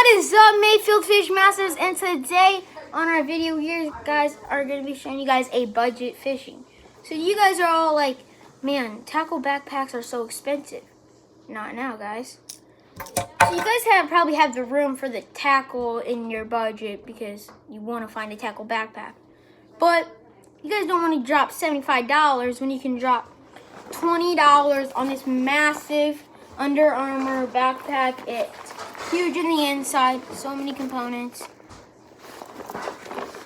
What is up, Mayfield Fish Masters? And today on our video here, guys, are going to be showing you guys a budget fishing. So you guys are all like, man, tackle backpacks are so expensive. Not now, guys. So you guys probably have the room for the tackle in your budget because you want to find a tackle backpack. But you guys don't want to drop $75 when you can drop $20 on this massive Under Armour backpack. It's huge in the inside, so many components.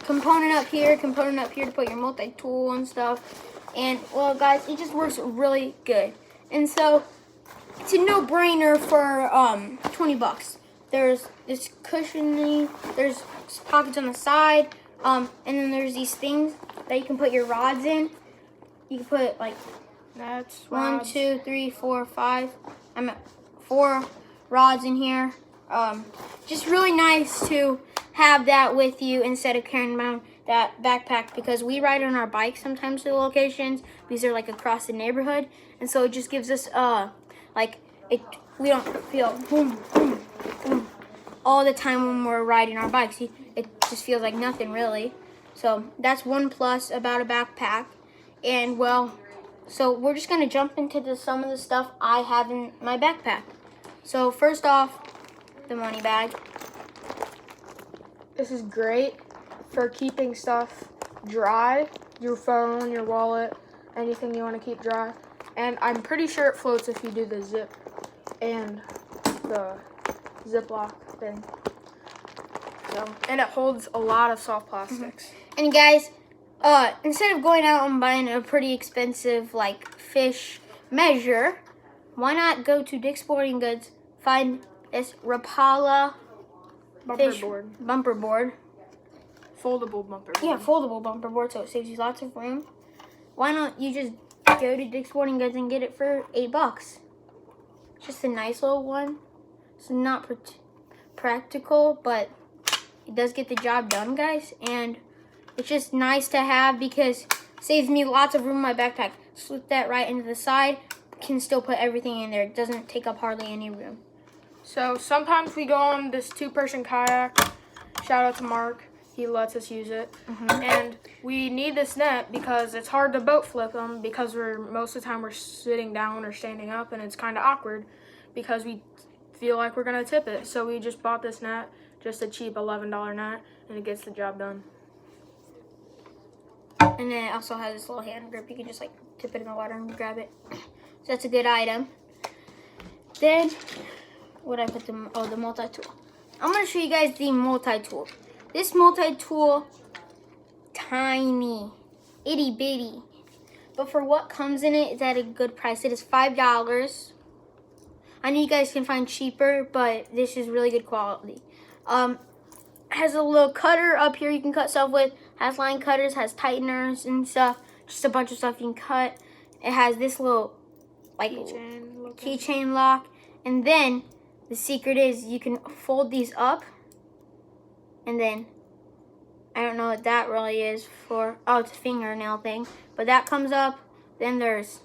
Component up here to put your multi-tool and stuff. And, well, guys, it just works really good. And so, it's a no-brainer for 20 bucks. There's this cushioning, there's pockets on the side, and then there's these things that you can put your rods in. You can put, like, that's 1, 2, 3, 4, 5. I'm at 4 rods in here. Just really nice to have that with you instead of carrying around that backpack, because we ride on our bikes sometimes to the locations. These are like across the neighborhood, and so it just gives us we don't feel boom, boom, boom all the time when we're riding our bikes. It just feels like nothing really. So that's one plus about a backpack. And well, so we're just gonna jump into some of the stuff I have in my backpack. So first off, the money bag. This is great for keeping stuff dry, your phone, your wallet, anything you want to keep dry. And I'm pretty sure it floats if you do the zip and the Ziploc thing. So, and it holds a lot of soft plastics. And guys, instead of going out and buying a pretty expensive like fish measure, why not go to Dick's Sporting Goods, find this Rapala bumper board. Foldable bumper board. Yeah, foldable bumper board, so it saves you lots of room. Why not you just go to Dick's Sporting Goods and get it for $8? Just a nice little one. It's not practical, but it does get the job done, guys. And it's just nice to have because it saves me lots of room in my backpack. Slip that right into the side. Can still put everything in there. It doesn't take up hardly any room. So sometimes we go on this 2-person kayak. Shout out to Mark. He lets us use it. And we need this net because it's hard to boat flip them because most of the time we're sitting down or standing up, and it's kind of awkward because we feel like we're going to tip it. So we just bought this net, just a cheap $11 net, and it gets the job done. And then it also has this little hand grip. You can just like tip it in the water and grab it. So that's a good item. Then, what I put the multi-tool. I'm going to show you guys the multi-tool. This multi-tool, tiny, itty bitty. But for what comes in it, it's at a good price. It is $5. I know you guys can find cheaper, but this is really good quality. Has a little cutter up here you can cut stuff with. Has line cutters, has tighteners and stuff. Just a bunch of stuff you can cut. It has this little like keychain lock. And then the secret is you can fold these up. And then I don't know what that really is for. Oh, it's a fingernail thing. But that comes up. Then there's,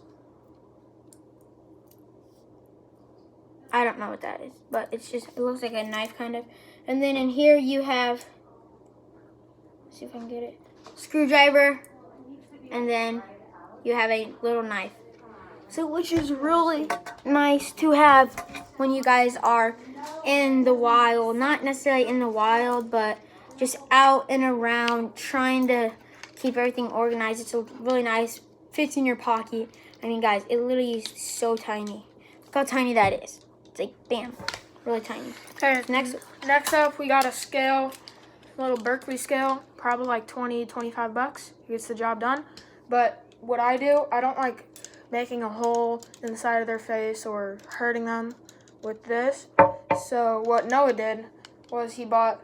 I don't know what that is, but it looks like a knife kind of. And then in here you have, let's see if I can get it, screwdriver, and then you have a little knife. So which is really nice to have when you guys are in the wild. Not necessarily in the wild, but just out and around trying to keep everything organized. It's really nice, fits in your pocket. I mean, guys, it literally is so tiny. Look how tiny that is. It's like, bam, really tiny. Okay, next up, we got a scale, a little Berkeley scale, probably like 20, 25 bucks. Gets the job done. But what I do, I don't like making a hole in the side of their face or hurting them with this. So what Noah did was he bought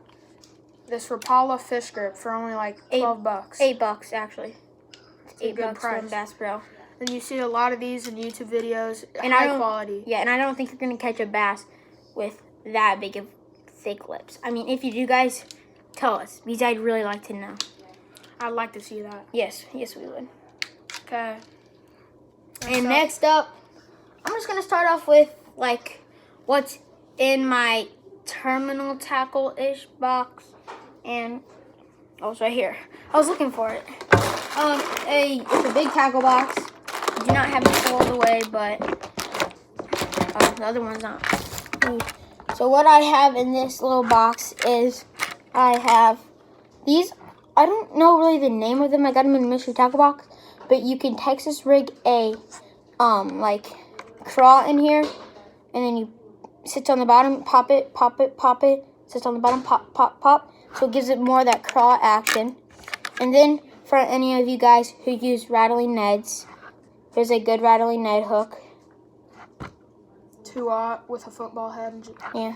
this Rapala fish grip for only like 12 bucks. $8 actually. It's a good $8 price. from Bass Pro. And you see a lot of these in YouTube videos, And high quality. Yeah, and I don't think you're going to catch a bass with that big of thick lips. I mean, if you do, guys, tell us, because I'd really like to know. I'd like to see that. Yes, we would. Okay. Next up, I'm just going to start off with, like, what's in my terminal tackle-ish box, and oh, it's right here. I was looking for it. It's a big tackle box. I do not have it all the way, but the other one's not. So what I have in this little box is I have these. I don't know really the name of them. I got them in a mystery tackle box, but you can Texas rig a like craw in here, and then you sit on the bottom, pop it, sits on the bottom, pop. So it gives it more of that craw action. And then for any of you guys who use rattling Neds, there's a good rattling Ned hook. 2-aught with a football head. Yeah.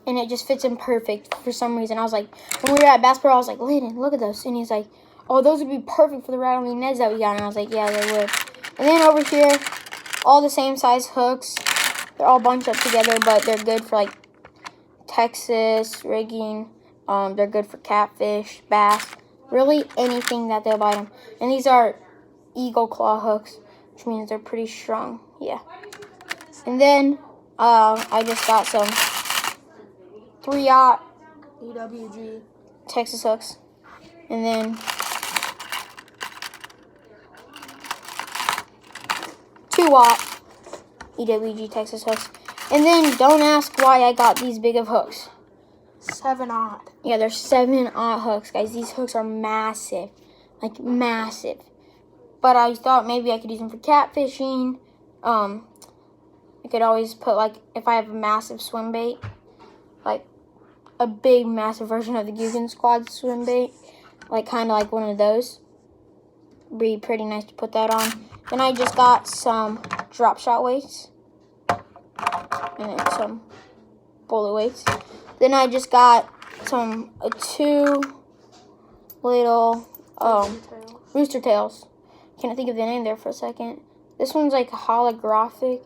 And it just fits in perfect for some reason. I was like, when we were at basketball, I was like, Layden, look at those. And he's like, oh, those would be perfect for the rattling Neds that we got. And I was like, yeah, they would. And then over here, all the same size hooks. They're all bunched up together, but they're good for like Texas rigging. They're good for catfish, bass, really anything that they'll bite them. And these are eagle claw hooks, which means they're pretty strong. Yeah. And then I just got some 3-aught EWG Texas hooks. And then 2-aught EWG Texas hooks. And then don't ask why I got these big of hooks. 7-aught. Yeah, they're 7-aught hooks, guys. These hooks are massive. Like, massive. But I thought maybe I could use them for catfishing. I could always put, like, if I have a massive swim bait, like a big, massive version of the Guggen Squad swim bait, like kind of like one of those. Be pretty nice to put that on. Then I just got some drop shot weights. And then some bullet weights. Then I just got some 2 little rooster tails. Can't think of the name there for a second. This one's like holographic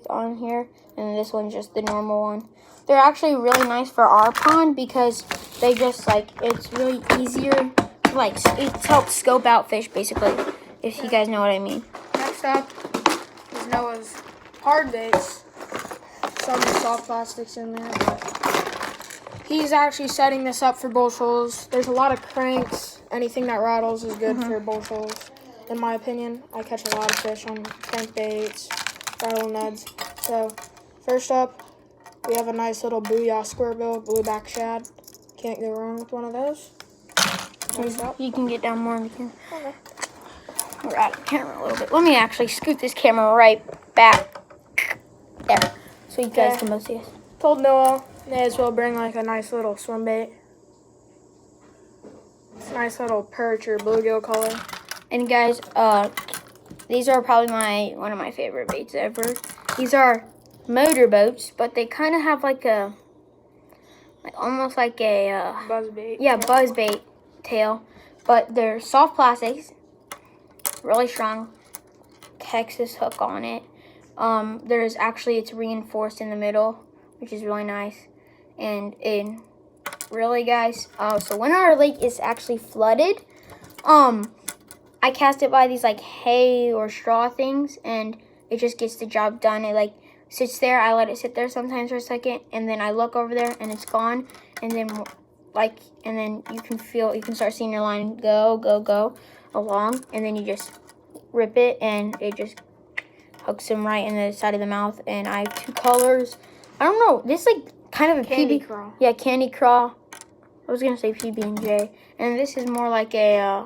on here, and this one's just the normal one. They're actually really nice for our pond because they just like, it's really easier to like, it helps scope out fish basically, if you guys know what I mean. Next up is Noah's hard baits. Some soft plastics in there, but he's actually setting this up for bull shoals. There's a lot of cranks. Anything that rattles is good for bull shoals, in my opinion. I catch a lot of fish on crankbaits, rattle Neds. So, first up, we have a nice little Booyah Squarebill blueback shad. Can't go wrong with one of those. Next up. You can get down more in the camera. Okay. We're out of the camera a little bit. Let me actually scoot this camera right back there, so you guys can both see us. Told Noah may as well bring like a nice little swim bait. It's a nice little perch or bluegill color. And guys, these are probably one of my favorite baits ever. These are motor boats, but they kind of have like a, almost like a Buzz bait. Yeah, buzz bait tail, but they're soft plastics, really strong Texas hook on it. It's reinforced in the middle, which is really nice. And really, guys, so when our lake is actually flooded, I cast it by these like hay or straw things, and it just gets the job done. It like sits there. I let it sit there sometimes for a second, and then I look over there and it's gone. And then you can start seeing your line go along, and then you just rip it, and it just hooks him right in the side of the mouth. And I have 2 colors. I don't know. This is like kind of a Candy PB. crawl. Yeah, candy crawl. I was gonna say PB&J, and this is more like a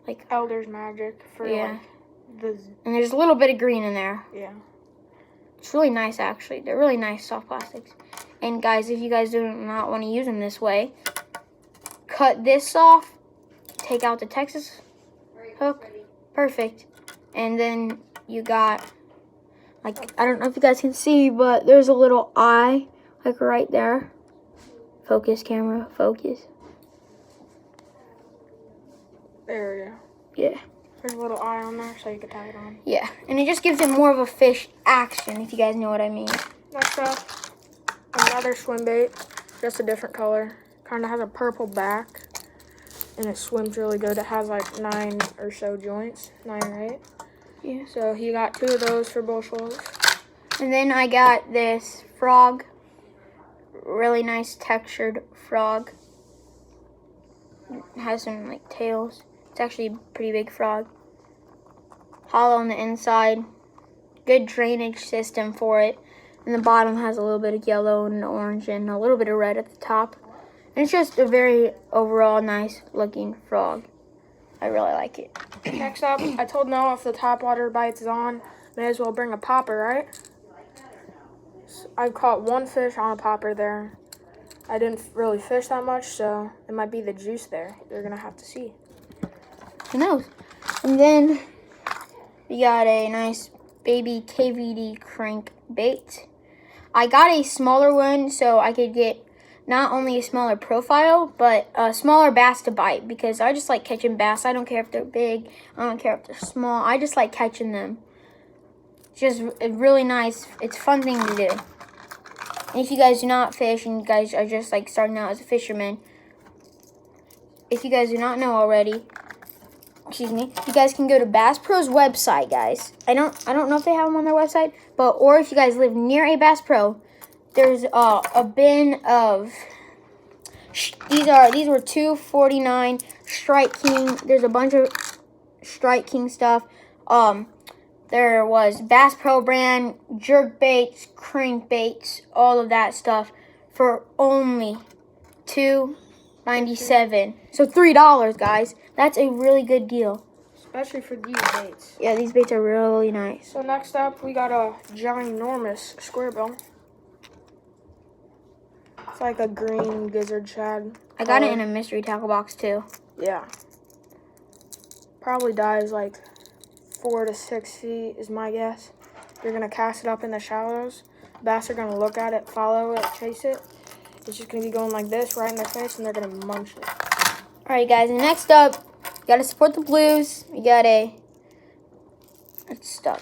like Elder's Magic for yeah. Like And there's a little bit of green in there. yeah. It's really nice, actually. They're really nice soft plastics. And guys, if you guys do not want to use them this way, cut this off, take out the Texas hook, perfect. And then you got, like, I don't know if you guys can see, but there's a little eye, like right there. Focus, camera, focus. There we go. Yeah. There's a little eye on there so you can tie it on. Yeah, and it just gives it more of a fish action, if you guys know what I mean. Next up, another swim bait, just a different color. Kind of has a purple back, and it swims really good. It has like 9 or so joints, 9 or 8. Yeah. So he got 2 of those for bull shoals. And then I got this frog really nice textured frog. It has some like tails. It's actually a pretty big frog. Hollow on the inside. Good drainage system for it. And the bottom has a little bit of yellow and orange and a little bit of red at the top. And it's just a very overall nice looking frog. I really like it. Next up, I told Noah if the top water bites is on, may as well bring a popper, right? So I caught one fish on a popper there. I didn't really fish that much, so it might be the juice there. You're going to have to see. Who knows? And then we got a nice baby KVD crankbait. I got a smaller one so I could get not only a smaller profile, but a smaller bass to bite, because I just like catching bass. I don't care if they're big. I don't care if they're small. I just like catching them. It's just really nice. It's a fun thing to do. And if you guys do not fish and you guys are just like starting out as a fisherman, if you guys do not know already, you guys can go to Bass Pro's website, guys. I don't know if they have them on their website, but or if you guys live near a Bass Pro, there's a bin of these were $2.49 Strike King. There's a bunch of Strike King stuff. There was Bass Pro brand jerk baits, crankbaits, all of that stuff for only $2.97. So $3, guys. That's a really good deal. Especially for these baits. Yeah, these baits are really nice. So next up, we got a ginormous square bill. It's like a green gizzard shad. I got it in a mystery tackle box too. Yeah. Probably dives like 4 to 6 feet is my guess. You're going to cast it up in the shallows. Bass are going to look at it, follow it, chase it. It's just going to be going like this right in their face, and they're going to munch it. All right, guys, and next up, we got to support the blues. We got it's stuck.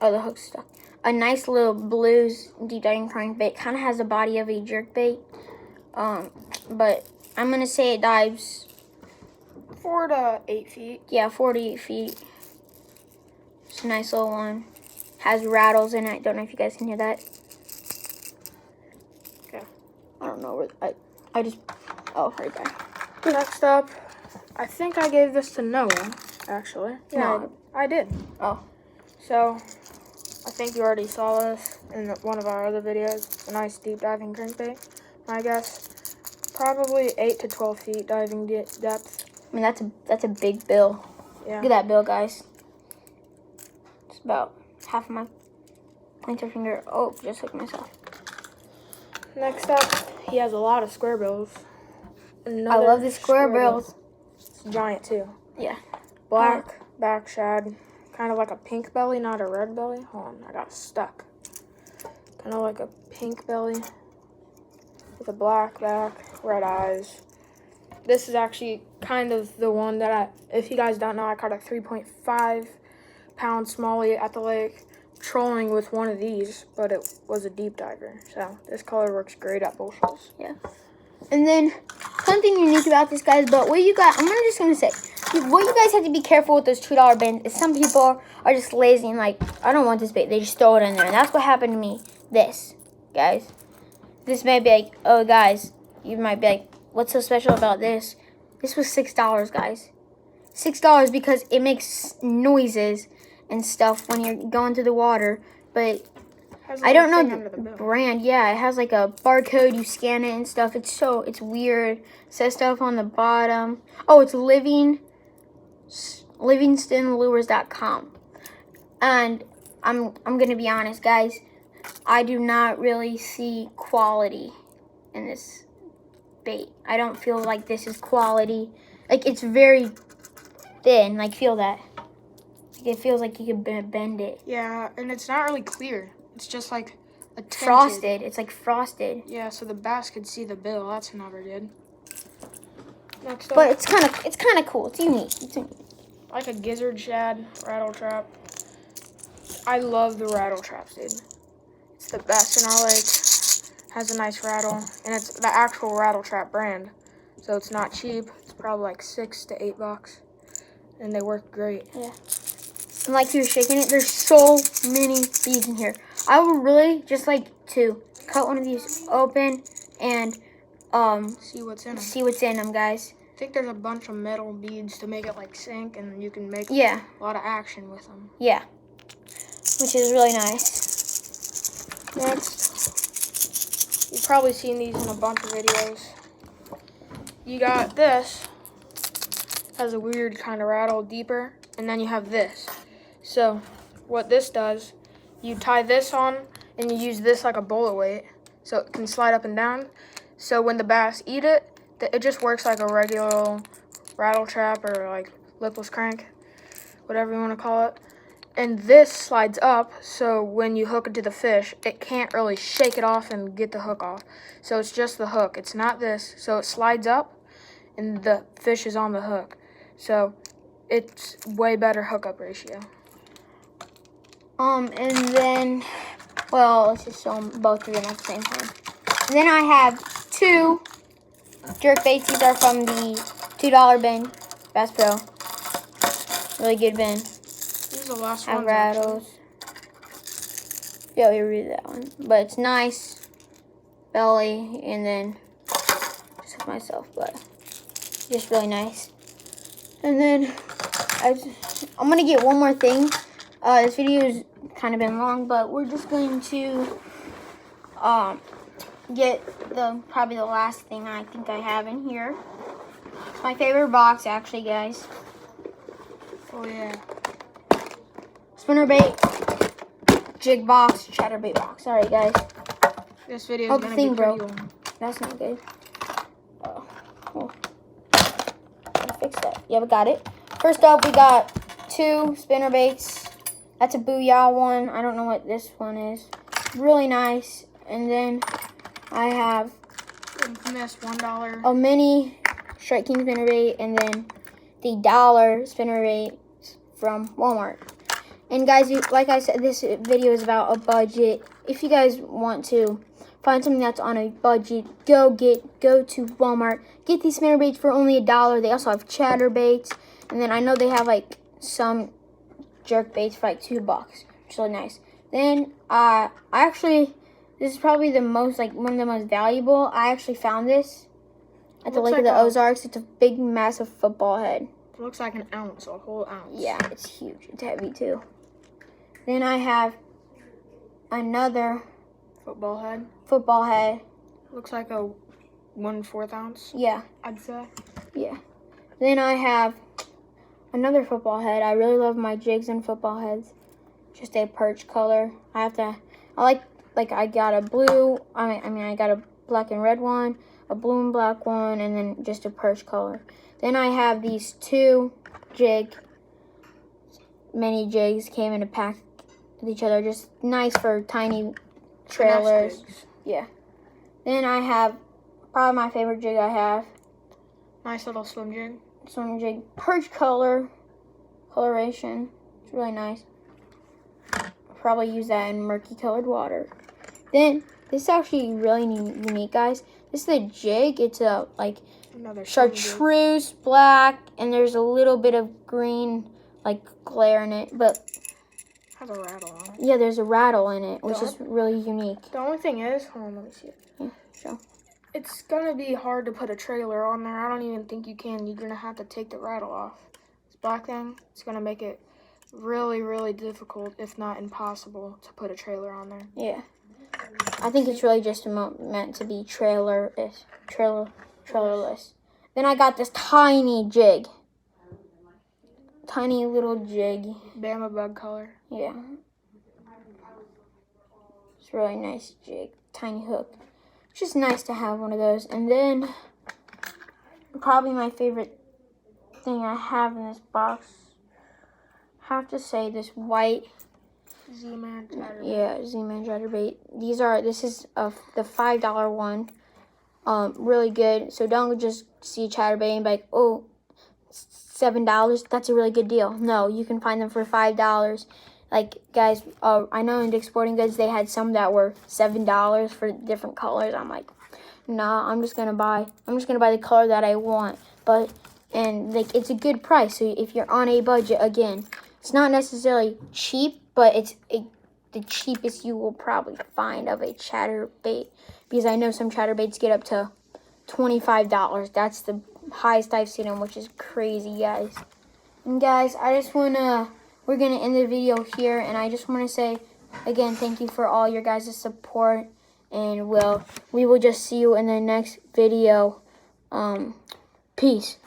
Oh, the hook's stuck. A nice little blues deep diving crankbait. Kind of has the body of a jerkbait. But I'm going to say it dives 4 to 8 feet. Yeah, 4 to 8 feet. It's a nice little one. Has rattles in it. Don't know if you guys can hear that. Okay. I don't know where I just right there. Next up, I think I gave this to Noah, actually. Yeah, No. I did. Oh. So, I think you already saw this in one of our other videos. A nice deep diving crankbait, I guess. Probably 8 to 12 feet diving depth. I mean, that's a big bill. Yeah. Look at that bill, guys. It's about half of my pointer finger. Oh, just hooked myself. Next up, he has a lot of square bills. I love the square bills. It's giant too. Yeah. Black back shad. Kind of like a pink belly, not a red belly. Hold on, I got stuck. Kind of like a pink belly with a black back, red eyes. This is actually kind of the one that if you guys don't know, I caught a 3.5 pound smallie at the lake trolling with one of these, but it was a deep diver. So this color works great at bushels. Yeah. And then something unique about this, guys, but what you got, just gonna say, what you guys have to be careful with those $2 bins is some people are just lazy and like, I don't want this bait. They just throw it in there. And that's what happened to me. This, guys. This may be like, oh, guys, you might be like, what's so special about this? This was $6, guys. $6 because it makes noises and stuff when you're going through the water. But I don't know the brand. Yeah, it has like a barcode. You scan it and stuff. It's weird. It says stuff on the bottom. Oh, it's LivingstonLures.com. And I'm gonna be honest, guys. I do not really see quality in this bait. I don't feel like this is quality. Like, it's very thin. Like, feel that. It feels like you can bend it. Yeah, and it's not really clear. It's just like a tinted. Frosted. It's like frosted. Yeah, so the bass could see the bill. That's never good. Next up, But it's kind of cool. It's unique. like a gizzard shad rattle trap. I love the rattle traps, dude. It's the best in our lake. Has a nice rattle, and it's the actual rattle trap brand, so it's not cheap. It's probably like $6 to $8, and they work great. Yeah. And like you're shaking it, there's so many beads in here. I would really just like to cut one of these open and See what's in them. see what's in them, guys. I think there's a bunch of metal beads to make it like sink, and you can make Yeah. a lot of action with them. Yeah, which is really nice. Next, you've probably seen these in a bunch of videos. You got this, has a weird kind of rattle deeper, and then you have this. So what this does, you tie this on and you use this like a bullet weight so it can slide up and down. So when the bass eat it, it just works like a regular rattle trap or like lipless crank, whatever you want to call it. And this slides up, so when you hook it to the fish, it can't really shake it off and get the hook off. So it's just the hook. It's not this. So it slides up and the fish is on the hook. So it's way better hookup ratio. And then, well, let's just show them both of them at the same time. And then I have 2 jerk baits. These are from the $2 bin, Bass Pro. Really good bin. This is the last Have one. rattles. Yeah, we read that one. But it's nice. Belly, and then just hook myself, but just really nice. And then I'm gonna get one more thing. This video has kind of been long, but we're just going to get probably the last thing I think I have in here. My favorite box, actually, guys. Oh yeah. Spinnerbait, jig box, chatterbait box. All right, guys. This video is Oh, gonna the thing be pretty broke. long. That's not good. Gotta fix that. Yeah, we got it. First up, we got 2 spinnerbaits. That's a Booyah one. I don't know what this one is. Really nice. And then I have Infamous $1. a mini Strike King spinnerbait, and then the $1 spinnerbait from Walmart. And guys, like I said, this video is about a budget. If you guys want to find something that's on a budget, go to Walmart. Get these spinnerbaits for only $1. They also have chatterbaits, and then I know they have like some jerk baits for like $2, which is really nice. Then I actually, this is probably the most one of the most valuable. I actually found this at the Lake of the Ozarks. It's a big, massive football head. It looks like an ounce, a whole ounce. Yeah, it's huge. It's heavy too. Then I have another Football head. football head. Looks like a 1/4 ounce. Yeah, I'd say. yeah. Then I have another football head. I really love my jigs and football heads. Just a perch color. I got a blue. I got a black and red one, a blue and black one, and then just a perch color. Then I have these 2 mini jigs, came in a pack with each other. Just nice for tiny trailers. Yeah. Then I have probably my favorite jig I have. Nice little swim jig. Swim jig, perch coloration. It's really nice. Probably use that in murky colored water. Then this is actually really unique, guys. This is the jig. It's a Another chartreuse black, and there's a little bit of green glare in it, but has a rattle on it. Yeah, there's a rattle in it, which is really unique. The only thing is, hold on, let me see it. Yeah, so It's gonna be hard to put a trailer on there. I don't even think you can. You're gonna have to take the rattle off. This black thing, it's gonna make it really, really difficult, if not impossible, to put a trailer on there. yeah, I think it's really just meant to be trailerless. Then I got this tiny jig. Tiny little jig. Bama bug color. Yeah. It's a really nice jig. Tiny hook. It's just nice to have one of those. And then probably my favorite thing I have in this box, I have to say this white Z-Man chatterbait. Yeah, Z-Man chatterbait. This is the $5 one. Really good. So don't just see a chatterbait and be like, oh, $7. That's a really good deal. No, you can find them for $5. Guys, I know in Dick's Sporting Goods they had some that were $7 for different colors. I'm like, nah, I'm just gonna buy the color that I want. It's a good price. So if you're on a budget, again, it's not necessarily cheap, but the cheapest you will probably find of a chatterbait, because I know some chatterbaits get up to $25. That's the highest I've seen them, which is crazy, guys. And guys, we're gonna end the video here, and I just want to say again, thank you for all your guys' support, and we will just see you in the next video. Peace.